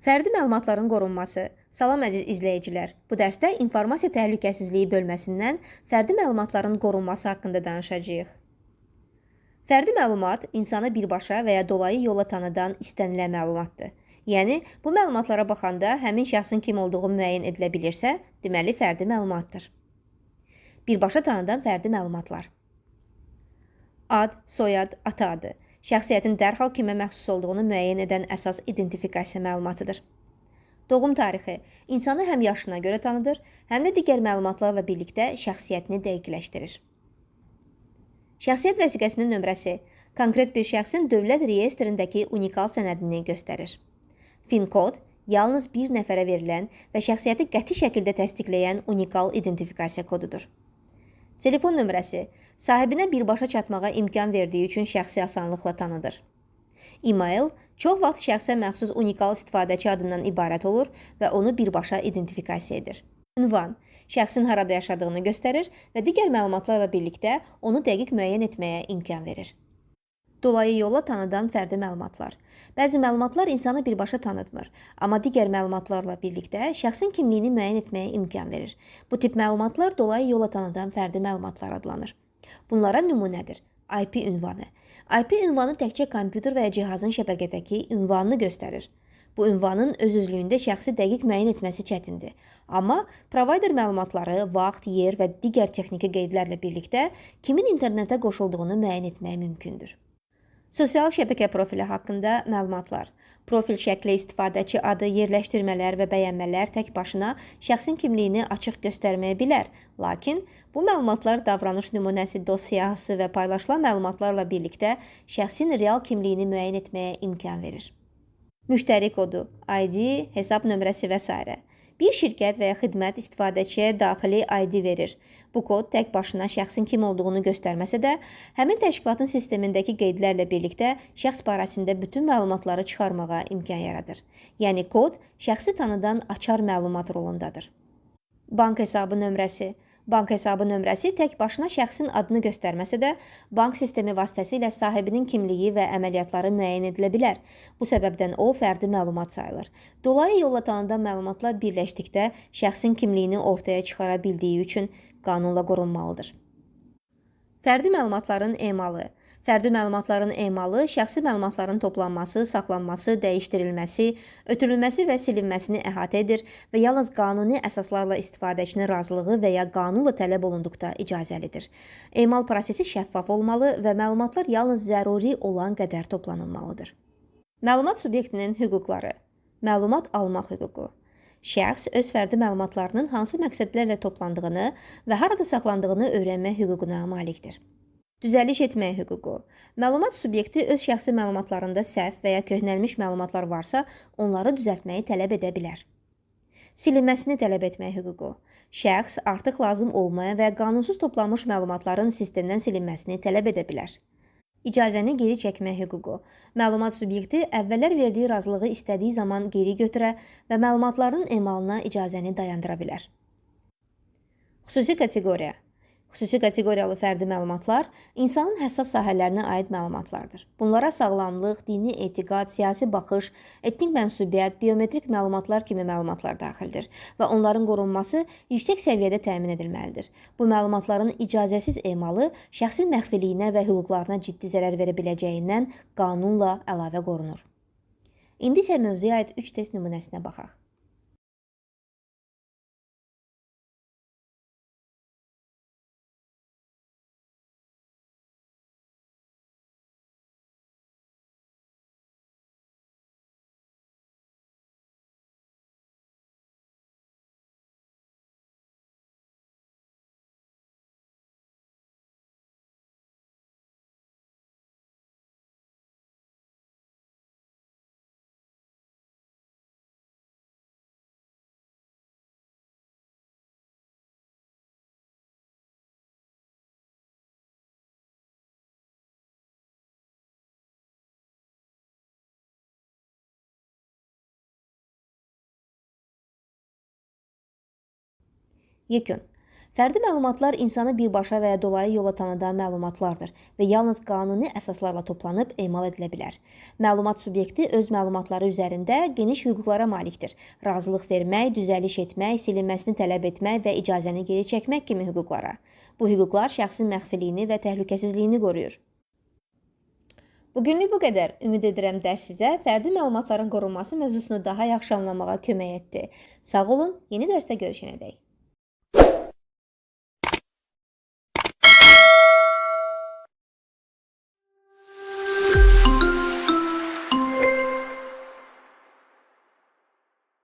Fərdi məlumatların qorunması. Salam əziz izləyicilər. Bu dərsdə informasiya təhlükəsizliyi bölməsindən fərdi məlumatların qorunması haqqında danışacağıq. Fərdi məlumat insanı birbaşa və ya dolayı yolla tanıdan istənilən məlumatdır. Yəni, bu məlumatlara baxanda həmin şəxsin kim olduğu müəyyən edilə bilirsə, deməli fərdi məlumatdır. Birbaşa tanıdan fərdi məlumatlar. Ad, soyad, ata adı. Şəxsiyyətin dərhal kimə məxsus olduğunu müəyyən edən əsas identifikasiya məlumatıdır. Doğum tarixi insanı həm yaşına görə tanıdır, həm də digər məlumatlarla birlikdə şəxsiyyətini dəqiqləşdirir. Şəxsiyyət vəsiqəsinin nömrəsi konkret bir şəxsin dövlət reyestrindəki unikal sənədini göstərir. FIN kod yalnız bir nəfərə verilən və şəxsiyyəti qəti şəkildə təsdiqləyən unikal identifikasiya kodudur. Telefon nömrəsi sahibinə birbaşa çatmağa imkan verdiyi üçün şəxsi asanlıqla tanıdır. E-mail çox vaxt şəxsə məxsus unikal istifadəçi adından ibarət olur və onu birbaşa identifikasiya edir. Ünvan şəxsin harada yaşadığını göstərir və digər məlumatlarla birlikdə onu dəqiq müəyyən etməyə imkan verir. Dolayı yolla tanıdan fərdi məlumatlar. Bəzi məlumatlar insanı birbaşa tanıtmır, amma digər məlumatlarla birlikdə şəxsin kimliyini müəyyən etməyə imkan verir. Bu tip məlumatlar dolayı yolla tanıdan fərdi məlumatlar adlanır. Bunlara nümunədir. IP ünvanı. IP ünvanı təkcə kompüter və ya cihazın şəbəkədəki ünvanını göstərir. Bu ünvanın öz-özlüyündə şəxsi dəqiq müəyyən etməsi çətindir. Amma provayder məlumatları, vaxt, yer və digər texniki qeydlərlə birlikdə kimin internetə qoşulduğunu müəyyən etmək mümkündür. Sosial şəbəkə profili haqqında məlumatlar. Profil şəkli, istifadəçi adı, yerləşdirmələr və bəyənmələr tək başına şəxsin kimliyini açıq göstərməyə bilər. Lakin bu məlumatlar davranış nümunəsi, dost siyahısı və paylaşılan məlumatlarla birlikdə şəxsin real kimliyini müəyyən etməyə imkan verir. Müştəri kodu, ID, hesab nömrəsi və s. Bir şirkət və ya xidmət istifadəçiyə daxili ID verir. Bu kod tək başına şəxsin kim olduğunu göstərməsə də, həmin təşkilatın sistemindəki qeydlərlə birlikdə şəxs barəsində bütün məlumatları çıxarmağa imkan yaradır. Yəni kod şəxsi tanıdan açar məlumat rolundadır. Bank hesabı nömrəsi. Bank hesabı nömrəsi tək başına şəxsin adını göstərməsə də, bank sistemi vasitəsilə sahibinin kimliyi və əməliyyatları müəyyən edilə bilər. Bu səbəbdən o fərdi məlumat sayılır. Dolayı yolla tanıdan məlumatlar birləşdikdə şəxsin kimliyini ortaya çıxara bildiyi üçün qanunla qorunmalıdır. Fərdi məlumatların emalı. Fərdi məlumatların emalı şəxsi məlumatların toplanması, saxlanması, dəyişdirilməsi, ötürülməsi və silinməsini əhatə edir və yalnız qanuni əsaslarla istifadəçinin razılığı və ya qanunla tələb olunduqda icazəlidir. Emal prosesi şəffaf olmalı və məlumatlar yalnız zəruri olan qədər toplanılmalıdır. Məlumat subyektinin hüquqları. Məlumat almaq hüququ. Şəxs öz fərdi məlumatlarının hansı məqsədlərlə toplandığını və harada saxlandığını öyrənmə hüququna malikdir. Düzəliş etmək hüququ. Məlumat subyekti öz şəxsi məlumatlarında səhv və ya köhnəlmiş məlumatlar varsa, onları düzəltməyi tələb edə bilər. Silinməsini tələb etmək hüququ. Şəxs artıq lazım olmayan və qanunsuz toplanmış məlumatların sistemdən silinməsini tələb edə bilər. İcazəni geri çəkmək hüququ. Məlumat subyekti əvvəllər verdiyi razılığı istədiyi zaman geri götürə və məlumatların emalına icazəni dayandıra bilər. Xüsusi kateqoriya. Xüsusi kateqoriyalı fərdi məlumatlar insanın həssas sahələrinə aid məlumatlardır. Bunlara sağlamlıq, dini etiqad, siyasi baxış, etnik mənsubiyyət, biometrik məlumatlar kimi məlumatlar daxildir və onların qorunması yüksək səviyyədə təmin edilməlidir. Bu məlumatların icazəsiz emalı şəxsin məxfiliyinə və hüquqlarına ciddi zərər verə biləcəyindən qanunla əlavə qorunur. İndi isə mövzuya aid 3 test nümunəsinə baxaq. Yekun. Fərdi məlumatlar insanı birbaşa və ya dolayı yolla tanıdan məlumatlardır və yalnız qanuni əsaslarla toplanıb emal edilə bilər. Məlumat subyekti öz məlumatları üzərində geniş hüquqlara malikdir. Razılıq vermək, düzəliş etmək, silinməsini tələb etmək və icazəni geri çəkmək kimi hüquqlara. Bu hüquqlar şəxsin məxfiliyini və təhlükəsizliyini qoruyur. Bugünlük bu qədər. Ümid edirəm dərs sizə fərdi məlumatların qorunması mövzusunu daha yaxşı anlamağa kömək etdi. Sağ olun, yeni dərsdə görüşənədək.